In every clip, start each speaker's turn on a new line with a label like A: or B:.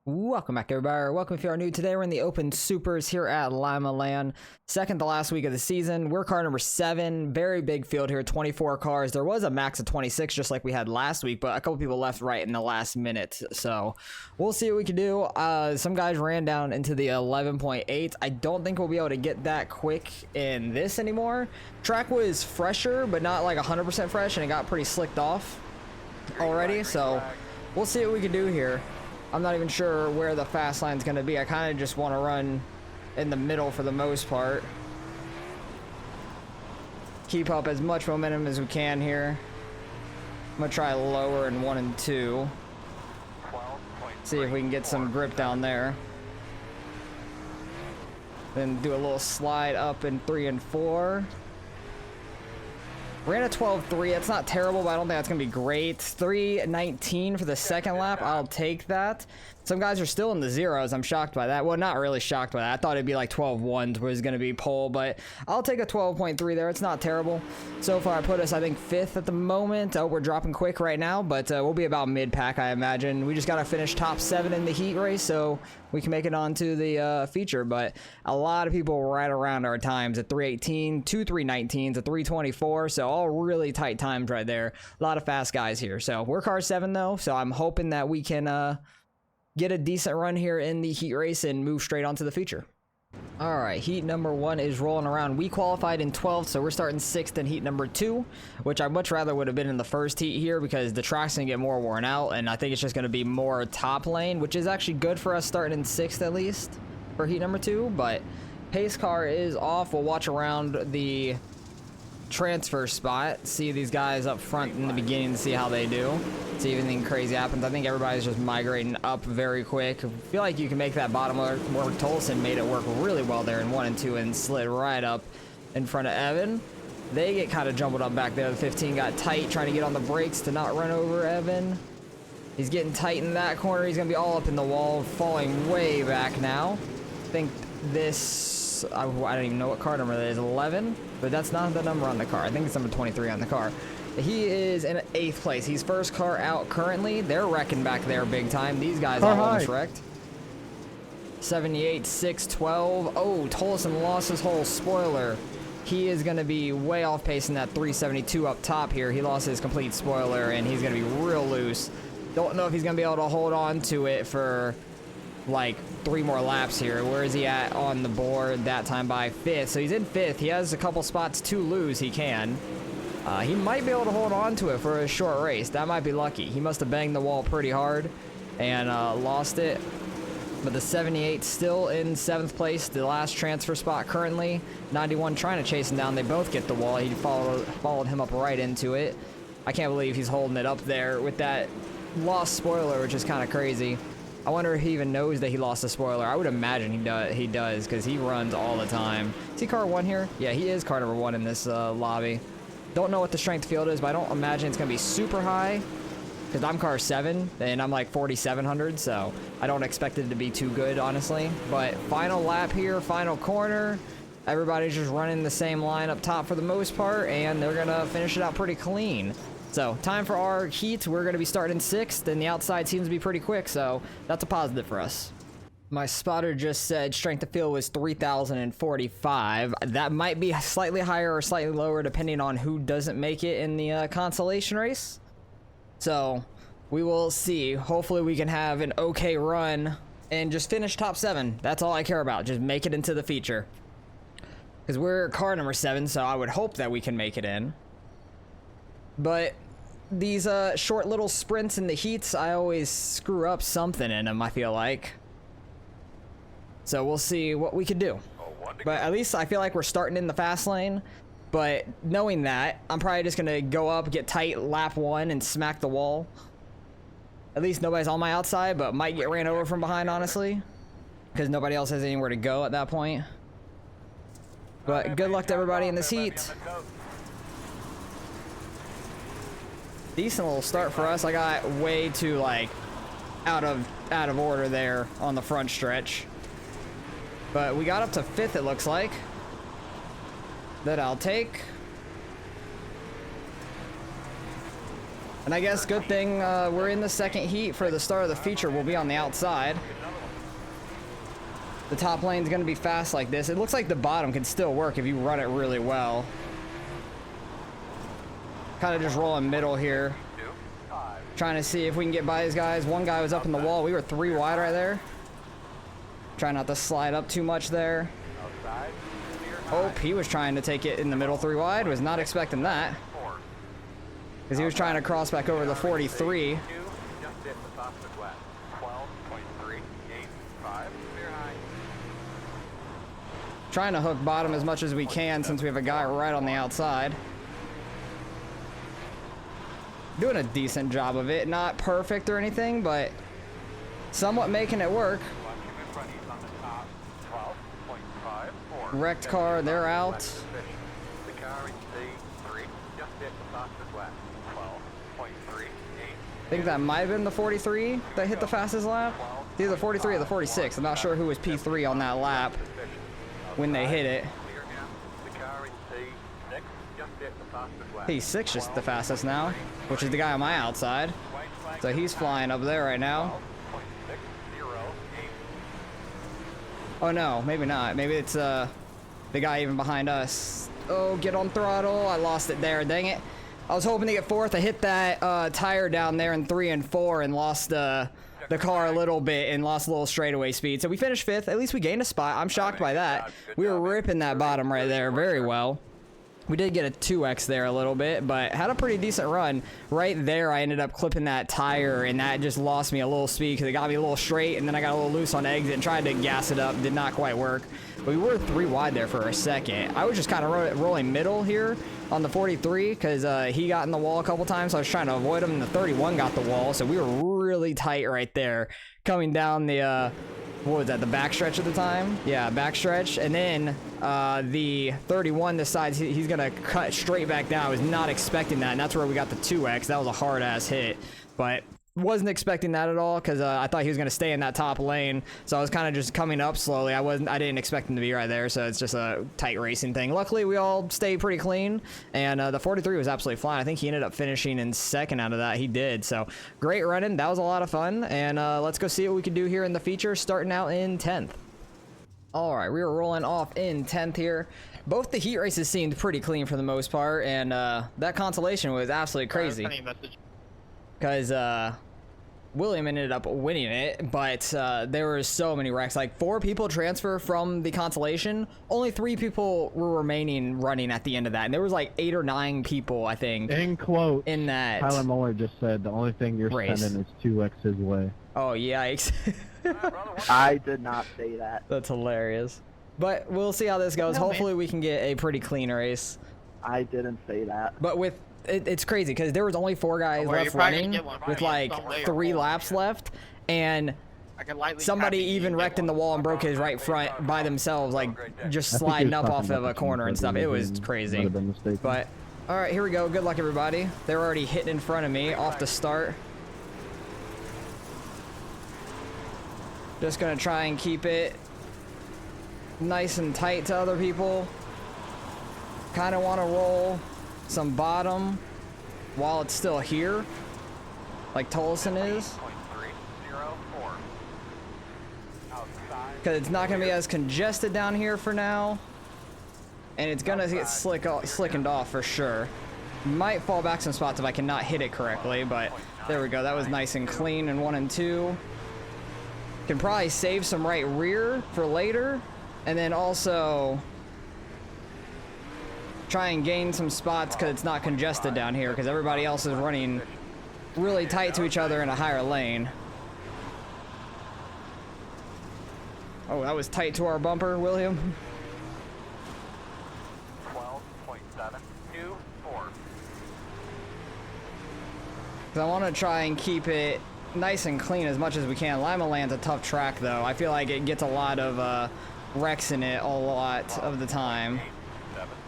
A: Welcome back, everybody. Welcome if you are new. Today we're in the Open Supers here at Limaland. Second to last week of the season. We're car number 7. Very big field here, 24 cars. There was a max of 26 just like we had last week, but a couple people left right in the last minute. So we'll see what we can do. Some guys ran down into the 11.8. I don't think we'll be able to get that quick in this anymore. Track was fresher, but not like 100% fresh, and it got pretty slicked off already. So we'll see what we can do here. I'm not even sure where the fast line's going to be. I kind of just want to run in the middle for the most part. Keep up as much momentum as we can here. I'm going to try lower in 1 and 2. See if we can get some grip down there. Then do a little slide up in 3 and 4. Ran a 12.3. That's not terrible, but I don't think that's going to be great. 3.19 for the second lap. I'll take that. Some guys are still in the zeros. I'm shocked by that. Well, not really shocked by that. I thought it'd be like 12.1s was going to be pole, but I'll take a 12.3 there. It's not terrible. So far, I put us, I think, 5th at the moment. Oh, we're dropping quick right now, but we'll be about mid-pack, I imagine. We just got to finish top 7 in the heat race, so we can make it onto the feature. But a lot of people right around our times at 3.18, 2 3.19s, a 3.24, so all really tight times right there. A lot of fast guys here. So we're car 7, though, so I'm hoping that we can get a decent run here in the heat race and move straight onto the feature. All right, heat number 1 is rolling around. We qualified in 12th, so we're starting 6th in heat number 2, which I much rather would have been in the first heat here because the track's gonna get more worn out, and I think it's just gonna be more top lane, which is actually good for us starting in 6th at least for heat number 2. But pace car is off. We'll watch around the transfer spot, see these guys up front in the beginning to see how they do, see if anything crazy happens. I think everybody's just migrating up very quick. I feel like you can make that bottom work. Tolson made it work really well there in 1 and 2 and slid right up in front of Evan. They get kind of jumbled up back there. The 15 got tight trying to get on the brakes to not run over Evan. He's getting tight in that corner. He's gonna be all up in the wall, falling way back now. I think this, I don't even know what car number that is, 11, but that's not the number on the car. I think it's number 23 on the car. He is in 8th place. He's first car out currently. They're wrecking back there big time. These guys all almost wrecked. 78, 6, 12. Oh, Tolson lost his whole spoiler. He is going to be way off pace in that 372 up top here. He lost his complete spoiler, and he's going to be real loose. Don't know if he's going to be able to hold on to it for like 3 more laps here. Where is he at on the board that time? By 5th. So he's in 5th. He has a couple spots to lose. He can. He might be able to hold on to it for a short race. That might be lucky. He must have banged the wall pretty hard and lost it. But the 78 still in 7th place, the last transfer spot currently. 91 trying to chase him down. They both get the wall. He followed him up right into it. I can't believe he's holding it up there with that lost spoiler, which is kind of crazy. I wonder if he even knows that he lost the spoiler. I would imagine he does because he runs all the time. Is he car 1 here? Yeah, he is car number 1 in this lobby. Don't know what the strength field is, but I don't imagine it's going to be super high because I'm car 7 and I'm like 4,700, so I don't expect it to be too good, honestly. But final lap here, final corner. Everybody's just running the same line up top for the most part, and they're going to finish it out pretty clean. So, time for our heat. We're going to be starting 6th, and the outside seems to be pretty quick, so that's a positive for us. My spotter just said strength of field was 3,045. That might be slightly higher or slightly lower depending on who doesn't make it in the consolation race. So, we will see. Hopefully we can have an okay run and just finish top 7. That's all I care about. Just make it into the feature. Because we're car number 7, so I would hope that we can make it in. But these short little sprints in the heats, I always screw up something in them, I feel like. So we'll see what we can do. But at least I feel like we're starting in the fast lane. But knowing that, I'm probably just going to go up, get tight, lap 1, and smack the wall. At least nobody's on my outside, but might get ran over from behind, honestly. Because nobody else has anywhere to go at that point. But good luck to everybody in this heat. Decent little start for us. I got way too like out of order there on the front stretch. But we got up to 5th, it looks like. That I'll take. And I guess good thing we're in the second heat for the start of the feature. We'll be on the outside. The top lane's going to be fast like this. It looks like the bottom can still work if you run it really well. Kind of just rolling middle here. Trying to see if we can get by these guys. One guy was up in the wall. We were 3 wide right there. Trying not to slide up too much there. Oh, he was trying to take it in the middle 3 wide. Was not expecting that. Because he was trying to cross back over the 43. Trying to hook bottom as much as we can since we have a guy right on the outside. Doing a decent job of it. Not perfect or anything, but somewhat making it work. Wrecked car, they're out. I think that might have been the 43 that hit the fastest lap. Either the 43 or the 46. I'm not sure who was P3 on that lap when they hit it. P6 just the fastest now, which is the guy on my outside. So he's flying up there right now. Oh no, maybe not. Maybe it's the guy even behind us. Oh, get on throttle. I lost it there. Dang it. I was hoping to get 4th. I hit that tire down there in 3 and 4 and lost the car a little bit and lost a little straightaway speed. So we finished 5th. At least we gained a spot. I'm shocked by that. We were ripping that bottom right there very well. We did get a 2x there a little bit, but had a pretty decent run. Right there, I ended up clipping that tire, and that just lost me a little speed because it got me a little straight, and then I got a little loose on exit and tried to gas it up. Did not quite work. But we were 3 wide there for a second. I was just kind of rolling middle here on the 43 because he got in the wall a couple times, so I was trying to avoid him, and the 31 got the wall, so we were really tight right there. Coming down the... what was that, the backstretch at the time? Yeah, backstretch. And then the 31 decides he's going to cut straight back down. I was not expecting that, and that's where we got the 2x. That was a hard-ass hit, but wasn't expecting that at all because I thought he was going to stay in that top lane. So I was kind of just coming up slowly. I didn't expect him to be right there, so it's just a tight racing thing. Luckily, we all stayed pretty clean, and the 43 was absolutely flying. I think he ended up finishing in 2nd out of that. He did, so great running. That was a lot of fun, and let's go see what we can do here in the feature, starting out in 10th. All right, we were rolling off in 10th here. Both the heat races seemed pretty clean for the most part, and that consolation was absolutely crazy. Because William ended up winning it, but there were so many wrecks. Like 4 people transfer from the consolation. Only 3 people were remaining running at the end of that, and there was like 8 or 9 people, I think.
B: In quote,
A: in that.
B: Tyler Muller just said the only thing you're sending is 2x his way.
A: Oh yikes!
C: I did not say that.
A: That's hilarious. But we'll see how this goes. Hopefully we can get a pretty clean race.
C: I didn't say that.
A: But with it's crazy because there was only 4 guys left running with like 3 laps left, and somebody even wrecked in the wall and broke his right front by themselves, like just sliding up off of a corner and stuff. It was crazy. But all right, here we go. Good luck, everybody. They're already hitting in front of me off the start. Just gonna try and keep it nice and tight to other people. Kind of want to roll some bottom while it's still here, like Tolson is, because it's not going to be as congested down here for now, and it's going to get slickened off for sure. Might fall back some spots if I cannot hit it correctly, but there we go. That was nice and clean in 1 and 2. Can probably save some right rear for later, and then also try and gain some spots because it's not congested down here because everybody else is running really tight to each other in a higher lane. Oh, that was tight to our bumper, William.
D: 12.724.
A: I want to try and keep it nice and clean as much as we can. Limaland's a tough track, though. I feel like it gets a lot of wrecks in it a lot of the time.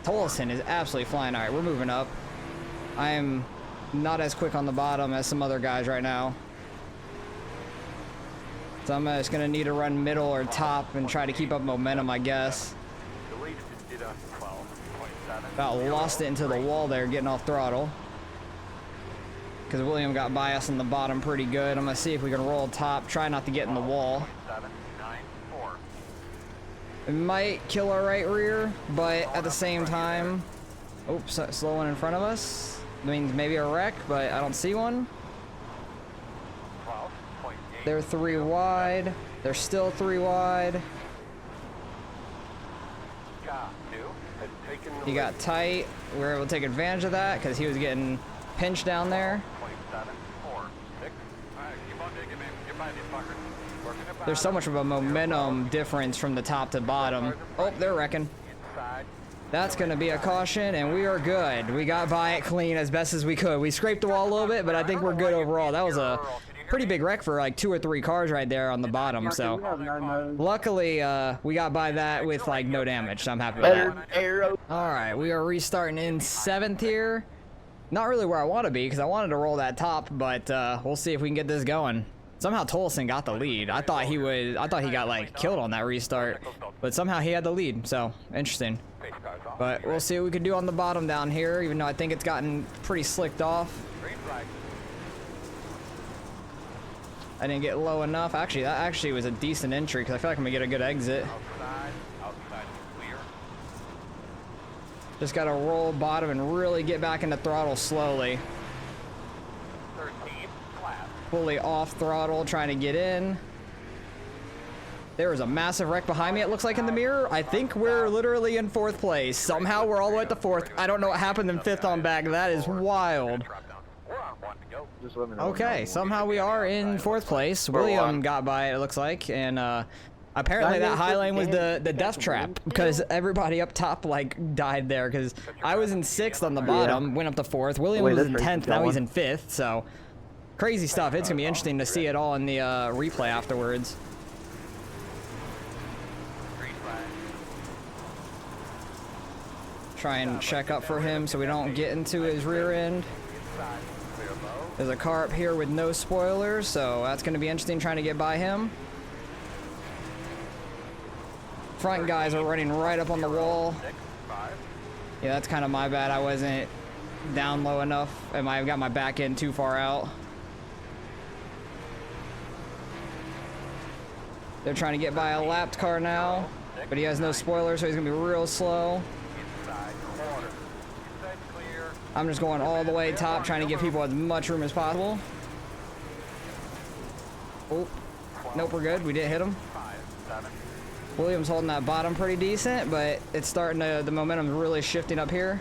A: Tolson is absolutely flying. All right, we're moving up. I am not as quick on the bottom as some other guys right now. So I'm just going to need to run middle or top and try to keep up momentum, I guess. About lost it into the wall there, getting off throttle. because William got by us on the bottom pretty good. I'm gonna see if we can roll top, try not to get in the wall. It might kill our right rear, but at the same time, oops, slow one in front of us. Means maybe a wreck, but I don't see one. They're 3 wide. They're still 3 wide. He got tight. We were able to take advantage of that because he was getting pinched down there. There's so much of a momentum difference from the top to bottom. Oh, they're wrecking. That's going to be a caution, and we are good. We got by it clean as best as we could. We scraped the wall a little bit, but I think we're good overall. That was a pretty big wreck for like 2 or 3 cars right there on the bottom. So luckily, we got by that with like no damage. So I'm happy with that. All right, we are restarting in 7th here. Not really where I want to be because I wanted to roll that top, but we'll see if we can get this going. Somehow Tolson got the lead. I thought he got like killed on that restart, but somehow he had the lead. So interesting. But we'll see what we can do on the bottom down here, even though I think it's gotten pretty slicked off. I didn't get low enough. Actually, that actually was a decent entry because I feel like I'm gonna get a good exit. Just gotta roll bottom and really get back into throttle slowly. Fully off throttle, trying to get in. There was a massive wreck behind me, it looks like, in the mirror. I think we're literally in 4th place. Somehow we're all the way at the 4th. I don't know what happened in 5th on back. That is wild. Okay, somehow we are in 4th place. William got by it looks like, and apparently that high lane was the death trap because everybody up top like died there. Because I was in 6th on the bottom, went up to 4th. William was in 10th, now he's in 5th. So crazy stuff. It's gonna be interesting to see it all in the replay afterwards. Try and check up for him so we don't get into his rear end. There's a car up here with no spoilers, so that's going to be interesting trying to get by him. Front guys are running right up on the wall. Yeah, that's kind of my bad. I wasn't down low enough. I might have got my back end too far out. They're trying to get by a lapped car now, but he has no spoilers, so he's going to be real slow. I'm just going all the way top, trying to give people as much room as possible. Oh, nope, we're good. We didn't hit him. Williams holding that bottom pretty decent, but it's starting to, the momentum's really shifting up here.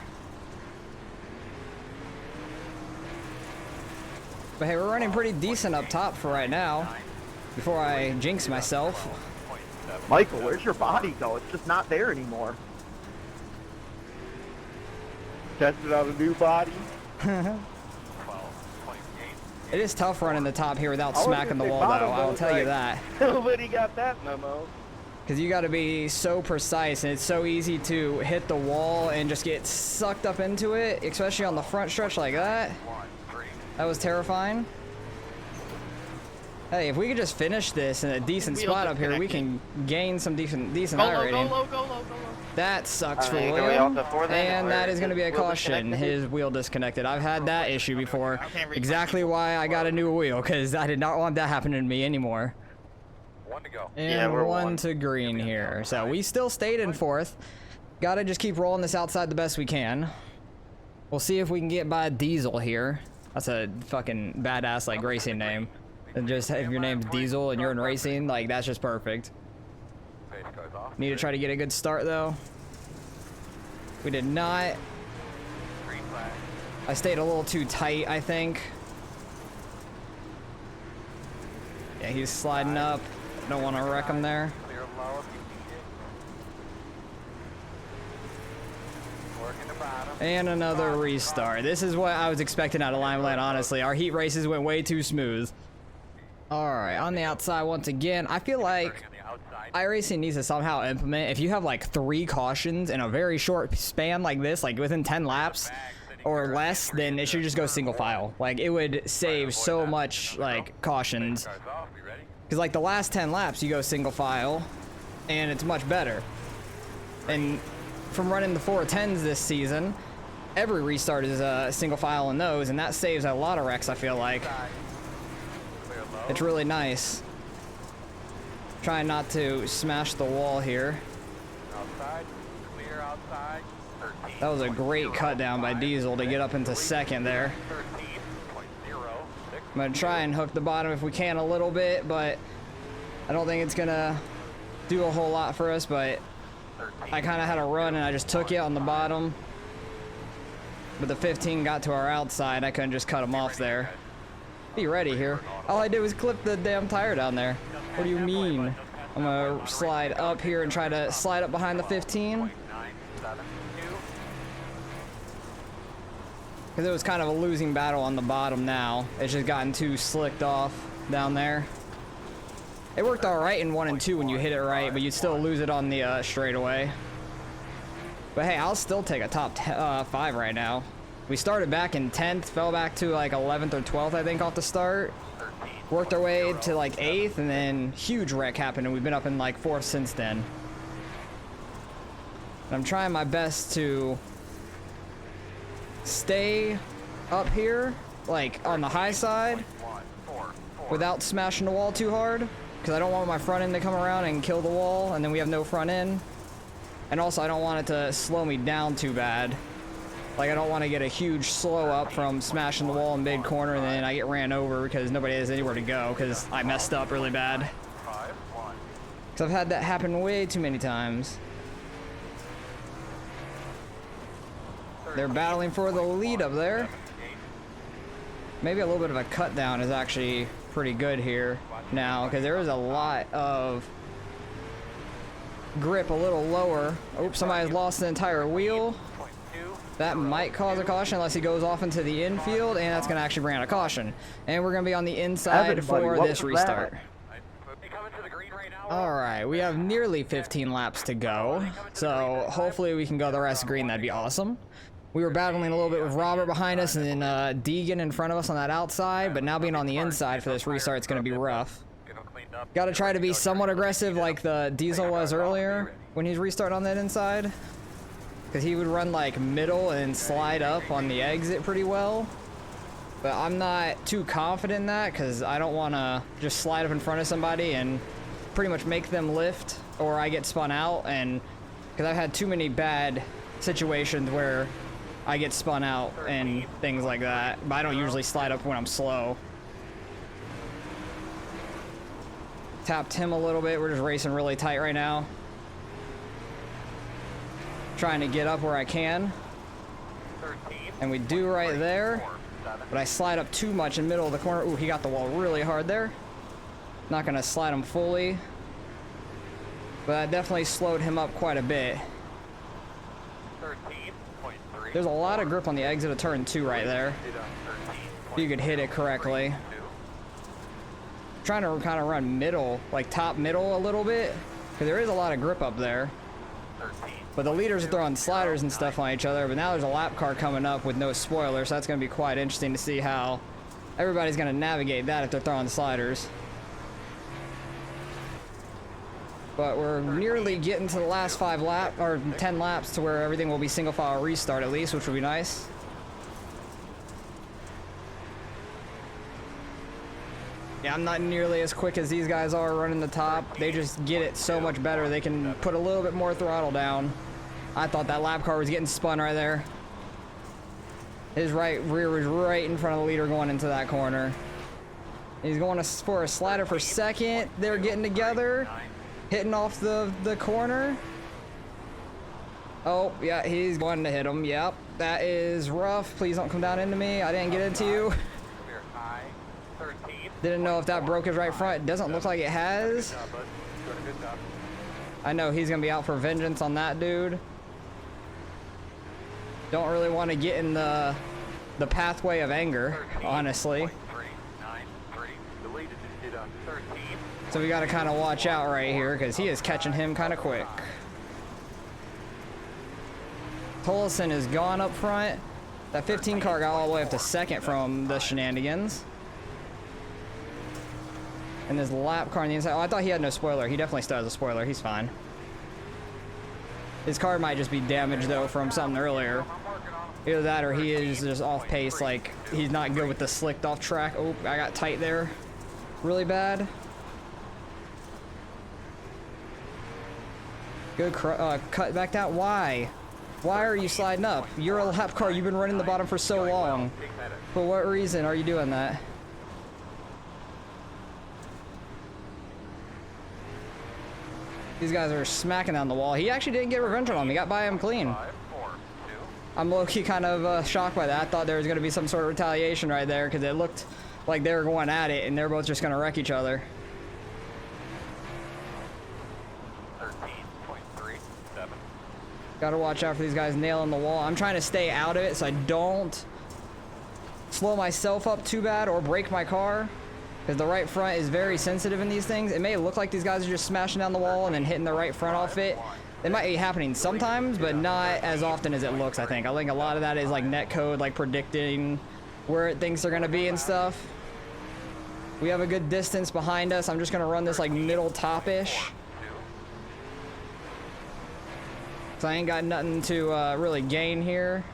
A: But hey, we're running pretty decent up top for right now, before I jinx myself.
C: Michael, where's your body go? It's just not there anymore. Tested out a new body.
A: It is tough running the top here without smacking the wall, though. I'll tell you that.
C: Nobody got that memo.
A: Because you got to be so precise, and it's so easy to hit the wall and just get sucked up into it, especially on the front stretch like that. That was terrifying. Hey, if we could just finish this in a decent spot up here, we can gain some decent high rating.
C: Go low.
A: That sucks for William, and that is going to be a caution. His wheel disconnected. I've had that issue before. Exactly why I got a new wheel, because I did not want that happening to me anymore.
D: 1 to go.
A: And we're 1 to green here. So we still stayed in 4th. Got to just keep rolling this outside the best we can. We'll see if we can get by Diesel here. That's a fucking badass like racing name. And just if your name's Diesel and you're in racing, like that's just perfect. Need to try to get a good start though. We did not. I stayed a little too tight, I think. Yeah, he's sliding up. Don't want to wreck him there. And another restart. This is what I was expecting out of Limaland, honestly. Our heat races went way too smooth. Alright, on the outside once again. I feel like iRacing needs to somehow implement, if you have like 3 cautions in a very short span like this, like within 10 laps or less, then it should just go single file. Like it would save so much like cautions. Because like the last 10 laps you go single file and it's much better. And from running the 410s this season, every restart is a single file in those, and that saves a lot of wrecks, I feel like. It's really nice. Trying not to smash the wall here.
D: Outside, clear outside.
A: That was a great cut down by Diesel to get up into second there.
D: 13.06.
A: I'm gonna try and hook the bottom if we can a little bit, but I don't think it's gonna do a whole lot for us, but I kind of had a run and I just took it on the bottom. But the 15 got to our outside. I couldn't just cut him off there. Be ready here. All I did was clip the damn tire down there. What do you mean? I'm gonna slide up here and try to slide up behind the 15. Because it was kind of a losing battle on the bottom now. It's just gotten too slicked off down there. It worked all right in 1 and 2 when you hit it right, but you'd still lose it on the straightaway. But hey, I'll still take a top 5 right now. We started back in 10th, fell back to like 11th or 12th, I think, off the start. Worked our way to like 8th, and then huge wreck happened, and we've been up in like 4th since then. And I'm trying my best to stay up here, like on the high side, without smashing the wall too hard, because I don't want my front end to come around and kill the wall, and then we have no front end. And also, I don't want it to slow me down too bad. Like, I don't want to get a huge slow up from smashing the wall in mid corner and then I get ran over because nobody has anywhere to go because I messed up really bad. Because I've had that happen way too many times. They're battling for the lead up there. Maybe a little bit of a cut down is actually pretty good here now because there is a lot of grip a little lower. Oops, somebody's lost an entire wheel. That might cause a caution unless he goes off into the infield, and that's going to actually bring out a caution. And we're going to be on the inside for this restart. Alright, we have nearly 15 laps to go, so hopefully we can go the rest green. That'd be awesome. We were battling a little bit with Robert behind us and then Deegan in front of us on that outside, but now being on the inside for this restart is going to be rough. Got to try to be somewhat aggressive like the Diesel was earlier when he's restarting on that inside. Because he would run like middle and slide up on the exit pretty well. But I'm not too confident in that because I don't want to just slide up in front of somebody and pretty much make them lift or I get spun out. And because I've had too many bad situations where I get spun out and things like that. But I don't usually slide up when I'm slow. Tapped him a little bit. We're just racing really tight right now. Trying to get up where I can. And we do right there. But I slide up too much in the middle of the corner. Ooh, he got the wall really hard there. Not going to slide him fully. But that definitely slowed him up quite a bit. There's a lot of grip on the exit of turn 2 right there. If you could hit it correctly. Trying to kind of run middle, like top middle a little bit. Because there is a lot of grip up there. But the leaders are throwing sliders and stuff on each other, but now there's a lap car coming up with no spoiler, so that's going to be quite interesting to see how everybody's going to navigate that if they're throwing sliders. But we're nearly getting to the last 5 laps, or 10 laps, to where everything will be single file restart at least, which would be nice. Yeah, I'm not nearly as quick as these guys are running the top. They just get it so much better. They can put a little bit more throttle down. I thought that lap car was getting spun right there. His right rear was right in front of the leader going into that corner. He's going for a slider for second. They're getting together, hitting off the corner. Oh, yeah, he's going to hit him. Yep, that is rough. Please don't come down into me. I didn't get into you. Didn't know if that broke his right front. It doesn't look like it has. I know he's going to be out for vengeance on that dude. Don't really want to get in the pathway of anger, honestly. So we got to kind of watch out right here because he is catching him kind of quick. Tolleson is gone up front. That 15 car got all the way up to second from the shenanigans. And this lap car on the inside. Oh, I thought he had no spoiler. He definitely still has a spoiler. He's fine. His car might just be damaged, though, from something earlier. Either that or he is just off pace, like he's not good with the slicked off track. Oh, I got tight there. Really bad. Good cut back down. Why? Why are you sliding up? You're a lap car. You've been running the bottom for so long. For what reason are you doing that? These guys are smacking down the wall. He actually didn't get revenge on him. He got by him clean. I'm low-key kind of shocked by that. I thought there was going to be some sort of retaliation right there because it looked like they were going at it and they're both just going to wreck each other.
D: 13.37.
A: Gotta watch out for these guys nailing the wall. I'm trying to stay out of it so I don't slow myself up too bad or break my car. Because the right front is very sensitive in these things. It may look like these guys are just smashing down the wall and then hitting the right front off it. It might be happening sometimes, but not as often as it looks, I think. I think a lot of that is like net code, like predicting where it thinks they're going to be and stuff. We have a good distance behind us. I'm just going to run this like middle top-ish. So I ain't got nothing to really gain here.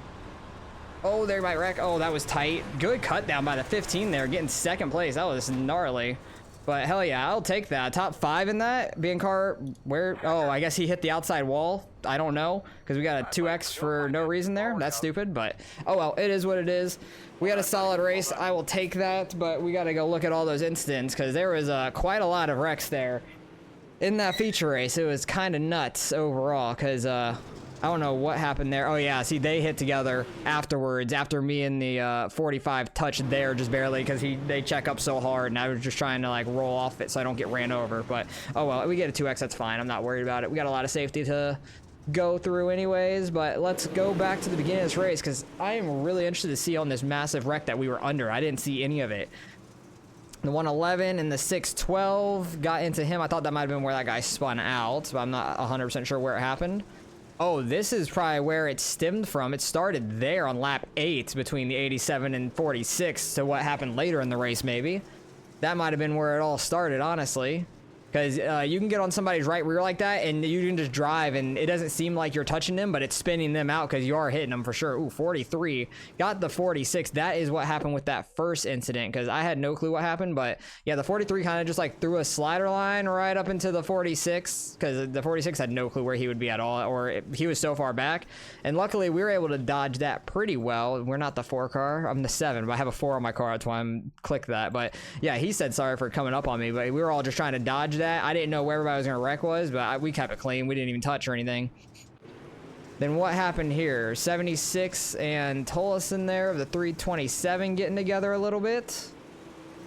A: Oh, there might wreck. Oh, that was tight. Good cut down by the 15 there, getting second place. That was gnarly. But hell yeah, I'll take that. Top 5 in that. Being car, where? Oh, I guess he hit the outside wall. I don't know, because we got a 2x for no reason there. That's stupid, but oh well, it is what it is. We had a solid race. I will take that, but we got to go look at all those incidents, because there was quite a lot of wrecks there in that feature race. It was kind of nuts overall, because I don't know what happened there. Oh yeah, see, they hit together afterwards, after me and the 45 touched there just barely, because they check up so hard, and I was just trying to like roll off it so I don't get ran over. But oh well, we get a 2x, that's fine. I'm not worried about it. We got a lot of safety to go through anyways, but let's go back to the beginning of this race, because I am really interested to see on this massive wreck that we were under. I didn't see any of it. The 111 and the 612 got into him. I thought that might have been where that guy spun out, but I'm not 100% sure where it happened. Oh, this is probably where it stemmed from. It started there on lap 8 between the 87 and 46 to what happened later in the race, maybe. That might have been where it all started, honestly. Because you can get on somebody's right rear like that, and you can just drive, and it doesn't seem like you're touching them, but it's spinning them out because you are hitting them for sure. Ooh, 43. Got the 46. That is what happened with that first incident, because I had no clue what happened. But yeah, the 43 kind of just like threw a slider line right up into the 46, because the 46 had no clue where he would be at all, or he was so far back. And luckily, we were able to dodge that pretty well. We're not the 4 car. I'm the 7, but I have a 4 on my car. That's why I'm clicked that. But yeah, he said sorry for coming up on me, but we were all just trying to dodge that. I didn't know where everybody was gonna wreck was, but we kept it clean. We didn't even touch or anything. Then what happened here? 76 and Tolleson there of the 327 getting together a little bit.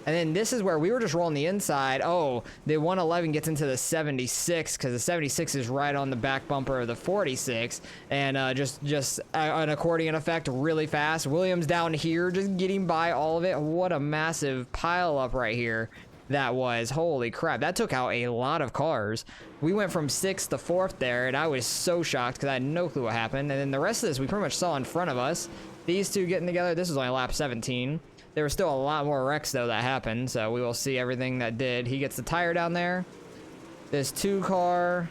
A: And then this is where we were just rolling the inside. Oh, the 111 gets into the 76, because the 76 is right on the back bumper of the 46, and just an accordion effect really fast. Williams down here just getting by all of it. What a massive pile up right here that was. Holy crap, that took out a lot of cars. We went from 6th to 4th there, and I was so shocked because I had no clue what happened. And then the rest of this we pretty much saw in front of us. These two getting together. This was only lap 17. There was still a lot more wrecks though that happened, so we will see everything that did. He gets the tire down there. This 2 car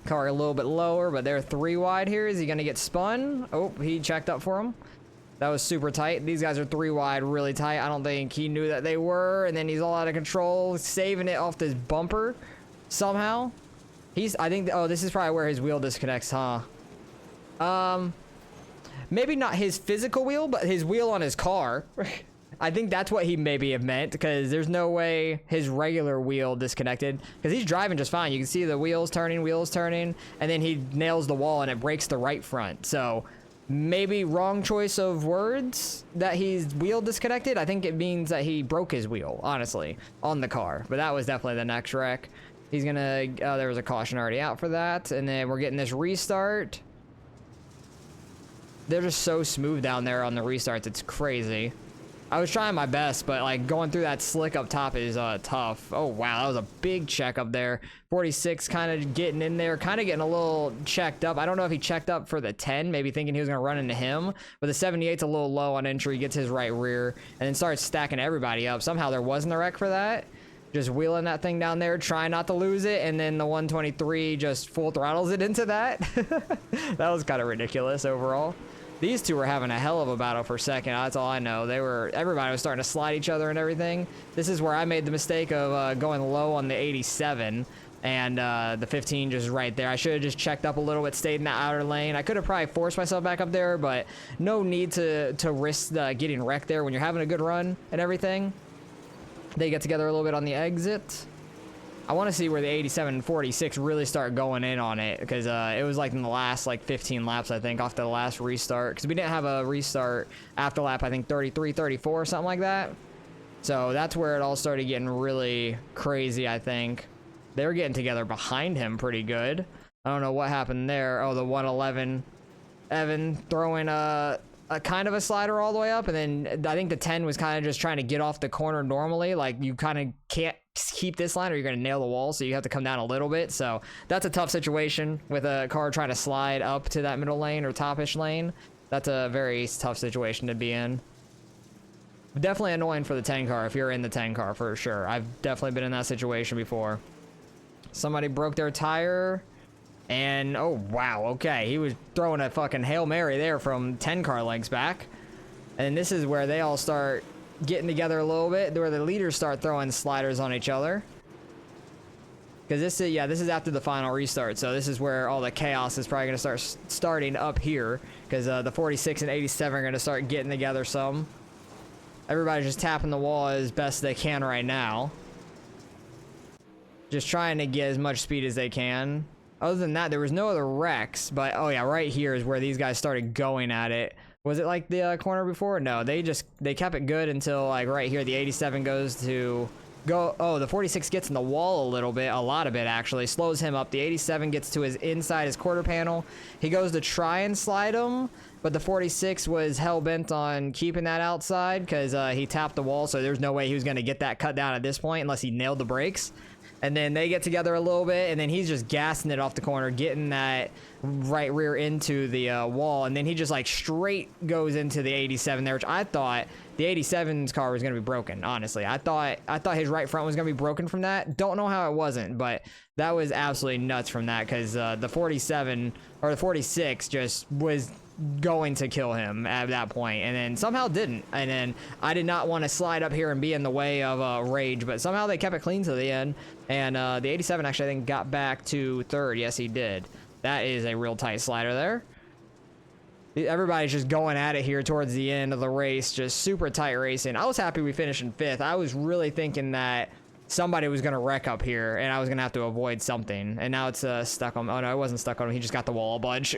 A: a little bit lower, but they're 3 wide here. Is he gonna get spun? Oh, he checked up for him. That was super tight. These guys are 3 wide, really tight. I don't think he knew that they were, and then he's all out of control, saving it off this bumper somehow. I think, oh, this is probably where his wheel disconnects, huh? Maybe not his physical wheel, but his wheel on his car. I think that's what he maybe have meant, because there's no way his regular wheel disconnected, because he's driving just fine. You can see the wheels turning, and then he nails the wall and it breaks the right front. So maybe wrong choice of words that he's wheel disconnected. I think it means that he broke his wheel, honestly, on the car. But that was definitely the next wreck. He's gonna, oh, there was a caution already out for that. And then we're getting this restart. They're just so smooth down there on the restarts. It's crazy. I was trying my best, but like going through that slick up top is tough. Oh wow, that was a big check up there. 46 kind of getting in there, kind of getting a little checked up. I don't know if he checked up for the 10, maybe thinking he was gonna run into him, but the 78's a little low on entry, gets his right rear, and then starts stacking everybody up. Somehow there wasn't a wreck for that. Just wheeling that thing down there, trying not to lose it, and then the 123 just full throttles it into that. That was kind of ridiculous overall. These two were having a hell of a battle for second. That's all I know. Everybody was starting to slide each other and everything. This is where I made the mistake of going low on the 87, and the 15 just right there. I should have just checked up a little bit, stayed in the outer lane. I could have probably forced myself back up there, but no need to risk getting wrecked there when you're having a good run and everything. They get together a little bit on the exit. I want to see where the 87 and 46 really start going in on it, because it was like in the last like 15 laps, I think, off the last restart, because we didn't have a restart after lap, I think 33, 34, something like that. So that's where it all started getting really crazy, I think. They were getting together behind him pretty good. I don't know what happened there. Oh, the 111 Evan throwing a kind of a slider all the way up, and then I think the 10 was kind of just trying to get off the corner normally. Like, you kind of can't keep this line or you're going to nail the wall, so you have to come down a little bit. So that's a tough situation with a car trying to slide up to that middle lane or topish lane. That's a very tough situation to be in. Definitely annoying for the 10 car if you're in the 10 car, for sure. I've definitely been in that situation before. Somebody broke their tire. And, oh, wow, okay. He was throwing a fucking Hail Mary there from 10 car lengths back. And this is where they all start getting together a little bit, where the leaders start throwing sliders on each other. Because this is, yeah, this is after the final restart. So this is where all the chaos is probably going to start starting up here. Because the 46 and 87 are going to start getting together some. Everybody's just tapping the wall as best they can right now. Just trying to get as much speed as they can. Other than that, there was no other wrecks, but oh yeah, right here is where these guys started going at it. Was it like the corner before? No, they kept it good until like right here, the 87 goes to go. Oh, the 46 gets in the wall a little bit, a lot of it actually, slows him up. The 87 gets to his quarter panel. He goes to try and slide him, but the 46 was hell-bent on keeping that outside because he tapped the wall, so there's no way he was going to get that cut down at this point unless he nailed the brakes. And then they get together a little bit, and then he's just gassing it off the corner, getting that right rear into the wall, and then he just like straight goes into the 87 there, which I thought the 87's car was going to be broken, honestly. I thought his right front was going to be broken from that. Don't know how it wasn't, but that was absolutely nuts from that, because the 47 or the 46 just was going to kill him at that point, and then somehow didn't. And then I did not want to slide up here and be in the way of Rage, but somehow they kept it clean to the end. And the 87 actually, I think, got back to third. Yes, he did. That is a real tight slider there. Everybody's just going at it here towards the end of the race, just super tight racing. I was happy we finished in fifth. I was really thinking that somebody was going to wreck up here, and I was going to have to avoid something. And now it's stuck on... Oh, no, it wasn't stuck on him. He just got the wall a bunch.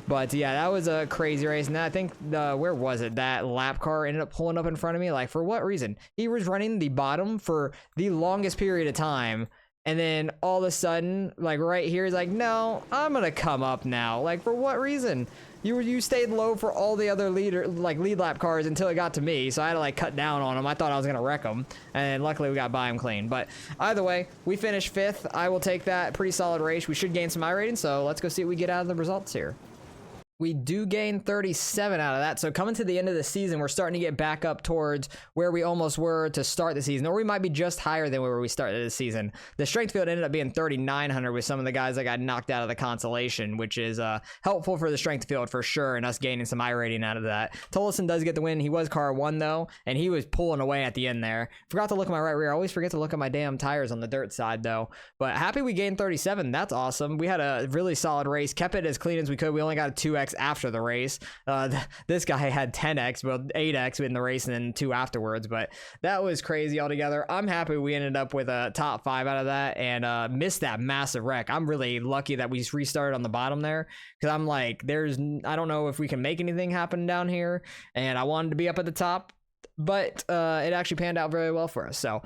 A: But, yeah, that was a crazy race. And I think, where was it? That lap car ended up pulling up in front of me. Like, for what reason? He was running the bottom for the longest period of time. And then all of a sudden, like right here, he's like, no, I'm going to come up now. Like, for what reason? You stayed low for all the other lead lap cars until it got to me, so I had to like cut down on him. I thought I was gonna wreck him, and luckily we got by him clean. But either way, we finished fifth. I will take that. Pretty solid race. We should gain some iRating, so let's go see what we get out of the results here. We do gain 37 out of that. So coming to the end of the season, we're starting to get back up towards where we almost were to start the season, or we might be just higher than where we started the season. The strength field ended up being 3,900 with some of the guys that got knocked out of the consolation, which is helpful for the strength field for sure, and us gaining some iRating out of that. Tolleson does get the win. He was car 1 though, and he was pulling away at the end there. Forgot to look at my right rear. I always forget to look at my damn tires on the dirt side though. But happy we gained 37. That's awesome. We had a really solid race. Kept it as clean as we could. We only got a 2x after the race. This guy had 10x, well 8x in the race and then 2 afterwards, but that was crazy altogether. I'm happy we ended up with a top 5 out of that and missed that massive wreck. I'm really lucky that we restarted on the bottom there, because I'm like, I don't know if we can make anything happen down here, and I wanted to be up at the top, but it actually panned out very well for us. So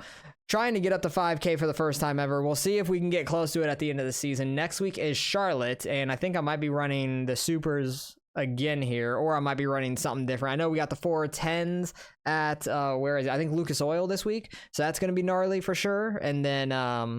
A: trying to get up to 5K for the first time ever. We'll see if we can get close to it at the end of the season. Next week is Charlotte, and I think I might be running the supers again here, or I might be running something different. I know we got the 410s at where is it? I think Lucas Oil this week, so that's going to be gnarly for sure. And then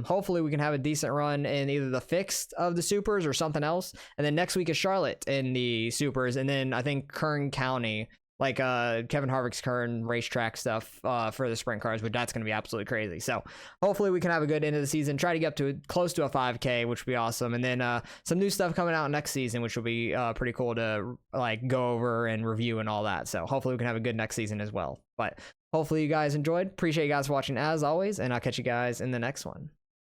A: hopefully we can have a decent run in either the fixed of the supers or something else. And then next week is Charlotte in the supers, and then I think Kern County like Kevin Harvick's current racetrack stuff for the sprint cars, but that's going to be absolutely crazy. So hopefully we can have a good end of the season, try to get up to close to a 5K, which would be awesome. And then some new stuff coming out next season, which will be pretty cool to like go over and review and all that. So hopefully we can have a good next season as well. But hopefully you guys enjoyed. Appreciate you guys watching as always, and I'll catch you guys in the next one.